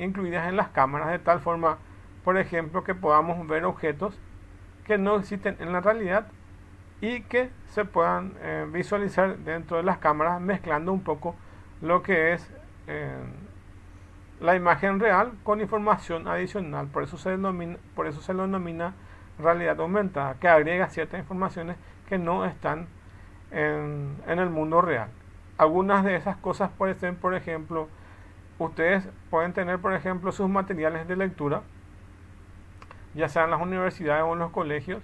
incluidas en las cámaras, de tal forma, por ejemplo, que podamos ver objetos que no existen en la realidad y que se puedan visualizar dentro de las cámaras, mezclando un poco lo que es la imagen real con información adicional. Por eso se lo denomina realidad aumentada, que agrega ciertas informaciones que no están en el mundo real. Algunas de esas cosas pueden ser, por ejemplo, ustedes pueden tener, por ejemplo, sus materiales de lectura, ya sea en las universidades o en los colegios,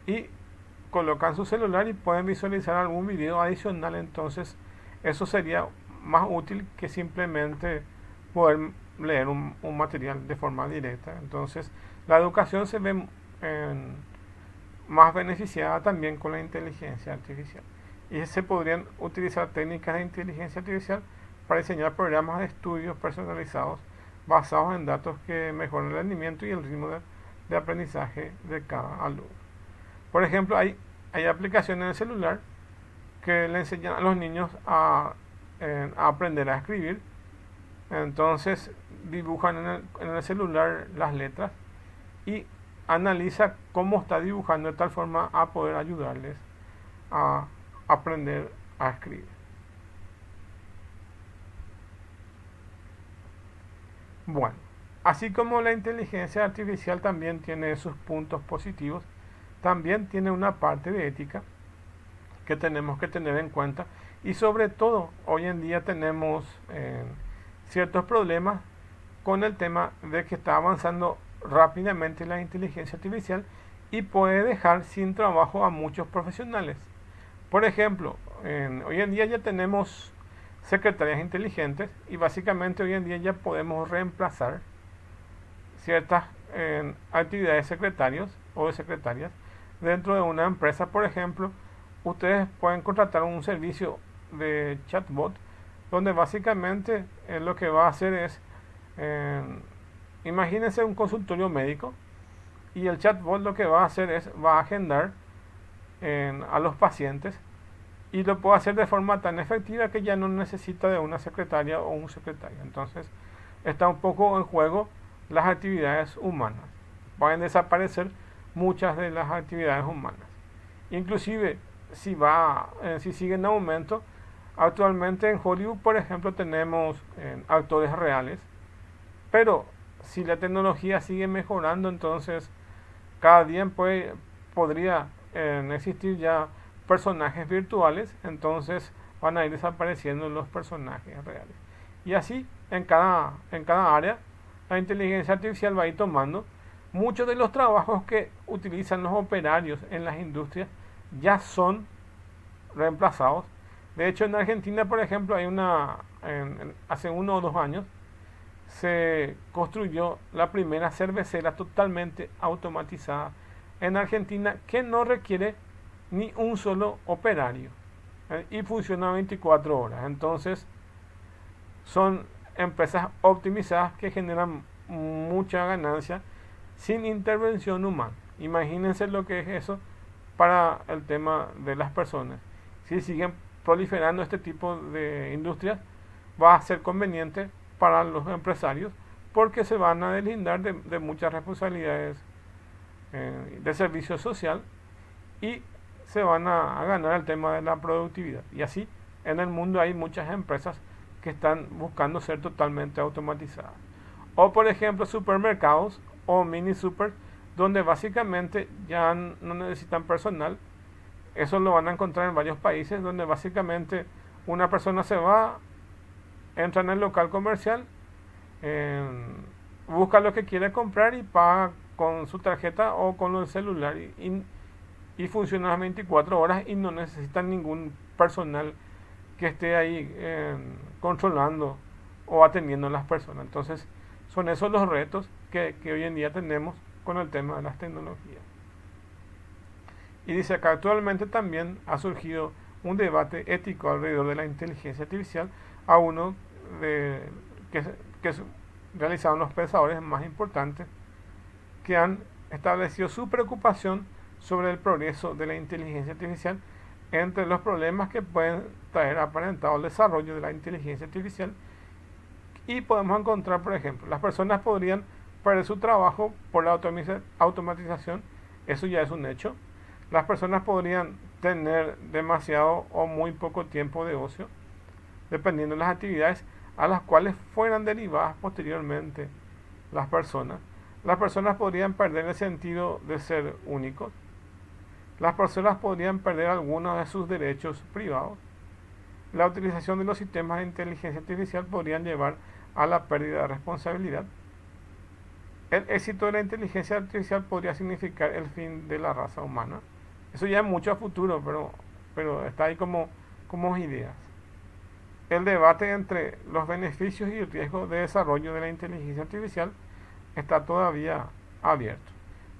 y colocan su celular y pueden visualizar algún video adicional. Entonces eso sería más útil que simplemente poder leer un material de forma directa. Entonces la educación se ve más beneficiada también con la inteligencia artificial, y se podrían utilizar técnicas de inteligencia artificial para diseñar programas de estudios personalizados basados en datos que mejoran el rendimiento y el ritmo de aprendizaje de cada alumno. Por ejemplo, hay aplicaciones en el celular que le enseñan a los niños a aprender a escribir. Entonces dibujan en el celular las letras y analiza cómo está dibujando de tal forma a poder ayudarles a aprender a escribir. Bueno, así como la inteligencia artificial también tiene sus puntos positivos, también tiene una parte de ética que tenemos que tener en cuenta, y sobre todo hoy en día tenemos ciertos problemas con el tema de que está avanzando rápidamente la inteligencia artificial y puede dejar sin trabajo a muchos profesionales. Por ejemplo, hoy en día ya tenemos secretarias inteligentes, y básicamente hoy en día ya podemos reemplazar ciertas actividades de secretarios o de secretarias dentro de una empresa. Por ejemplo, ustedes pueden contratar un servicio de chatbot donde básicamente lo que va a hacer es, imagínense un consultorio médico, y el chatbot lo que va a hacer es, va a agendar a los pacientes, y lo puede hacer de forma tan efectiva que ya no necesita de una secretaria o un secretario. Entonces está un poco en juego las actividades humanas. Pueden desaparecer muchas de las actividades humanas. Inclusive si sigue en aumento, actualmente en Hollywood, por ejemplo, tenemos actores reales, pero si la tecnología sigue mejorando, entonces cada día podría existir ya personajes virtuales, entonces van a ir desapareciendo los personajes reales. Y así en cada área la inteligencia artificial va a ir tomando. Muchos de los trabajos que utilizan los operarios en las industrias ya son reemplazados. De hecho, en Argentina, por ejemplo, hace 1 o 2 años se construyó la primera cervecera totalmente automatizada en Argentina, que no requiere ni un solo operario, y funciona 24 horas. Entonces son empresas optimizadas que generan mucha ganancia sin intervención humana. Imagínense lo que es eso para el tema de las personas. Si siguen proliferando este tipo de industrias, va a ser conveniente para los empresarios, porque se van a deslindar de muchas responsabilidades de servicio social, y se van a ganar el tema de la productividad. Y así en el mundo hay muchas empresas que están buscando ser totalmente automatizadas. O por ejemplo supermercados o mini super, donde básicamente ya no necesitan personal. Eso lo van a encontrar en varios países, donde básicamente una persona se va, entra en el local comercial, busca lo que quiere comprar y paga con su tarjeta o con el celular, y funciona las 24 horas y no necesitan ningún personal que esté ahí controlando o atendiendo a las personas. Entonces son esos los retos que hoy en día tenemos con el tema de las tecnologías. Y dice acá, actualmente también ha surgido un debate ético alrededor de la inteligencia artificial, a uno que realizaron los pensadores más importantes, que han establecido su preocupación sobre el progreso de la inteligencia artificial. Entre los problemas que pueden traer aparentado el desarrollo de la inteligencia artificial, y podemos encontrar, por ejemplo, las personas podrían perder su trabajo por la automatización. Eso ya es un hecho. Las personas podrían tener demasiado o muy poco tiempo de ocio, dependiendo de las actividades a las cuales fueran derivadas posteriormente las personas. Las personas podrían perder el sentido de ser únicos. Las personas podrían perder algunos de sus derechos privados. la utilización de los sistemas de inteligencia artificial podrían llevar a la pérdida de responsabilidad. El éxito de la inteligencia artificial podría significar el fin de la raza humana. Eso ya es mucho a futuro, pero está ahí como ideas. El debate entre los beneficios y el riesgo de desarrollo de la inteligencia artificial está todavía abierto.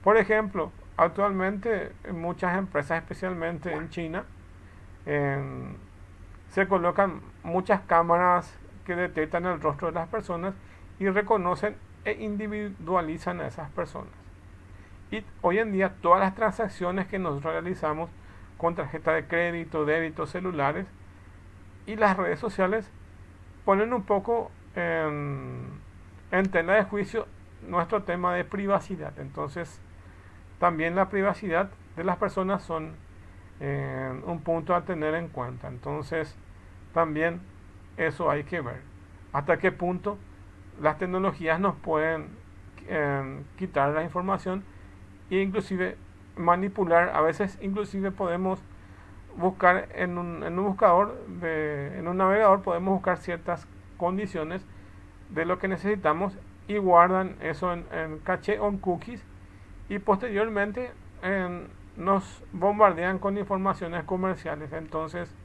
Por ejemplo, actualmente muchas empresas, especialmente en China, se colocan muchas cámaras que detectan el rostro de las personas y reconocen e individualizan a esas personas. Y hoy en día todas las transacciones que nosotros realizamos con tarjeta de crédito, débito, celulares y las redes sociales ponen un poco en tela de juicio nuestro tema de privacidad. Entonces también la privacidad de las personas son un punto a tener en cuenta. Entonces también eso hay que ver hasta qué punto las tecnologías nos pueden quitar la información e inclusive manipular. A veces inclusive podemos buscar en un buscador, en un navegador, podemos buscar ciertas condiciones de lo que necesitamos y guardan eso en caché o en cookies y posteriormente nos bombardean con informaciones comerciales. Entonces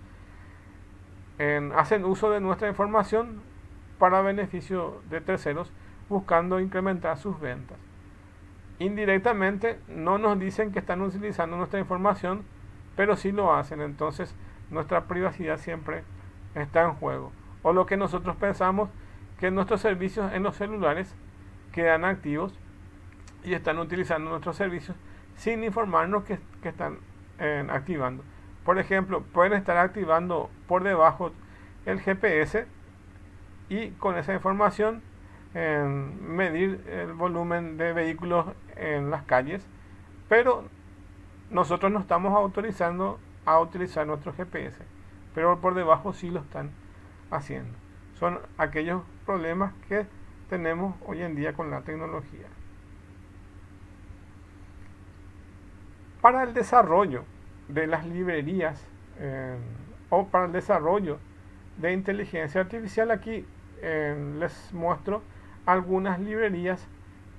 hacen uso de nuestra información para beneficio de terceros, buscando incrementar sus ventas. Indirectamente no nos dicen que están utilizando nuestra información, pero sí lo hacen. Entonces nuestra privacidad siempre está en juego. O lo que nosotros pensamos, que nuestros servicios en los celulares quedan activos y están utilizando nuestros servicios sin informarnos que están activando. Por ejemplo, pueden estar activando por debajo el GPS y con esa información medir el volumen de vehículos en las calles, pero nosotros no estamos autorizando a utilizar nuestro GPS, pero por debajo sí lo están haciendo. Son aquellos problemas que tenemos hoy en día con la tecnología. Para el desarrollo de las librerías o para el desarrollo de inteligencia artificial, aquí les muestro algunas librerías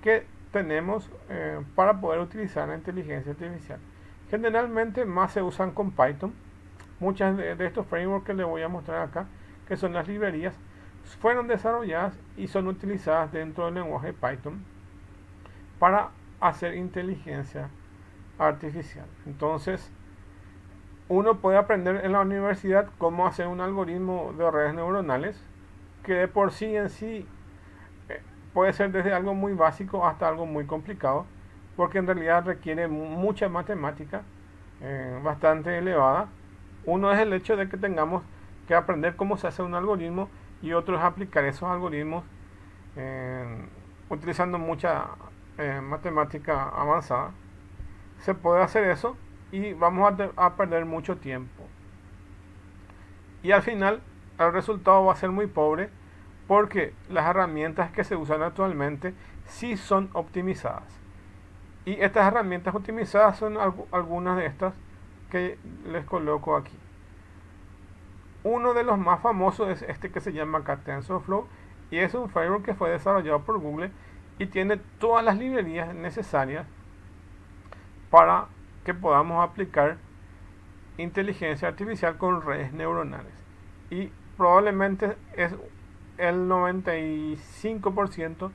que tenemos para poder utilizar la inteligencia artificial. Generalmente más se usan con Python. Muchas de estos frameworks que les voy a mostrar acá, que son las librerías, fueron desarrolladas y son utilizadas dentro del lenguaje Python para hacer inteligencia artificial. Entonces uno puede aprender en la universidad cómo hacer un algoritmo de redes neuronales, que de por sí en sí puede ser desde algo muy básico hasta algo muy complicado, porque en realidad requiere mucha matemática bastante elevada. Uno es el hecho de que tengamos que aprender cómo se hace un algoritmo, y otro es aplicar esos algoritmos utilizando mucha matemática avanzada. Se puede hacer eso y vamos a perder mucho tiempo, y al final el resultado va a ser muy pobre, porque las herramientas que se usan actualmente sí son optimizadas, y estas herramientas optimizadas son algunas de estas que les coloco aquí. Uno de los más famosos es este que se llama TensorFlow, y es un framework que fue desarrollado por Google y tiene todas las librerías necesarias para que podamos aplicar inteligencia artificial con redes neuronales, y probablemente es el 95%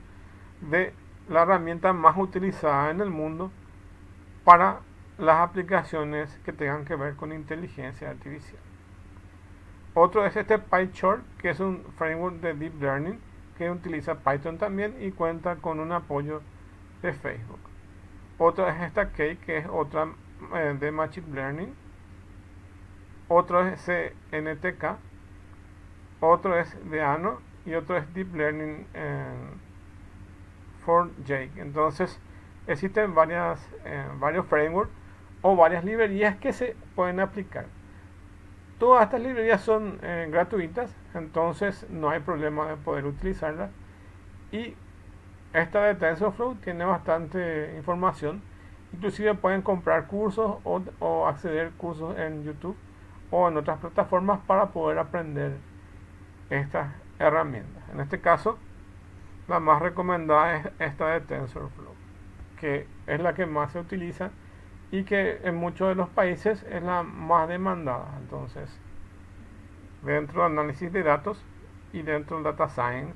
de la herramienta más utilizada en el mundo para las aplicaciones que tengan que ver con inteligencia artificial. Otro es este PyTorch, que es un framework de Deep Learning que utiliza Python también y cuenta con un apoyo de Facebook. Otro es esta Cake, que es otra de Machine Learning. Otro es CNTK. Otro es de ANO y otro es Deep Learning for Jake. Entonces existen varios frameworks o varias librerías que se pueden aplicar. Todas estas librerías son gratuitas, entonces no hay problema de poder utilizarlas. Y esta de TensorFlow tiene bastante información. Inclusive pueden comprar cursos o acceder a cursos en YouTube o en otras plataformas para poder aprender estas herramientas. En este caso, la más recomendada es esta de TensorFlow, que es la que más se utiliza y que en muchos de los países es la más demandada. Entonces, dentro del análisis de datos y dentro del data science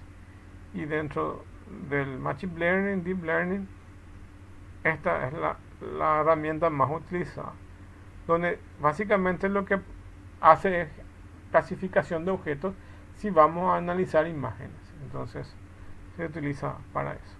y dentro del machine learning, deep learning, esta es la herramienta más utilizada, donde básicamente lo que hace es clasificación de objetos si vamos a analizar imágenes. Entonces se utiliza para eso.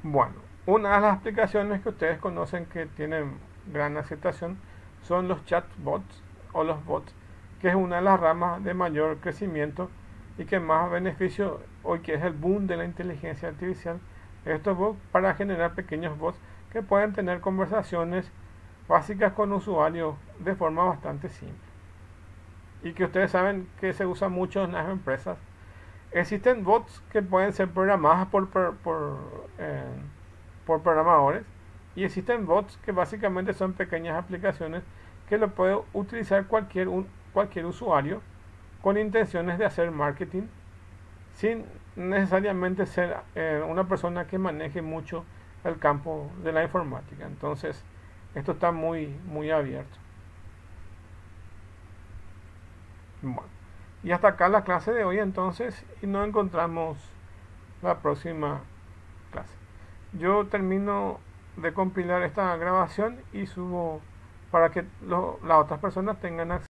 Bueno, una de las aplicaciones que ustedes conocen que tienen gran aceptación son los chatbots o los bots, que es una de las ramas de mayor crecimiento y que más beneficio hoy, que es el boom de la inteligencia artificial. Estos bots para generar pequeños bots que pueden tener conversaciones básicas con usuarios de forma bastante simple y que ustedes saben que se usa mucho en las empresas. Existen bots que pueden ser programadas por programadores, y existen bots que básicamente son pequeñas aplicaciones que lo puede utilizar cualquier usuario con intenciones de hacer marketing sin necesariamente ser una persona que maneje mucho el campo de la informática. Entonces esto está muy abierto. Bueno, y hasta acá la clase de hoy entonces, y nos encontramos la próxima clase. Yo termino de compilar esta grabación y subo para que las otras personas tengan acceso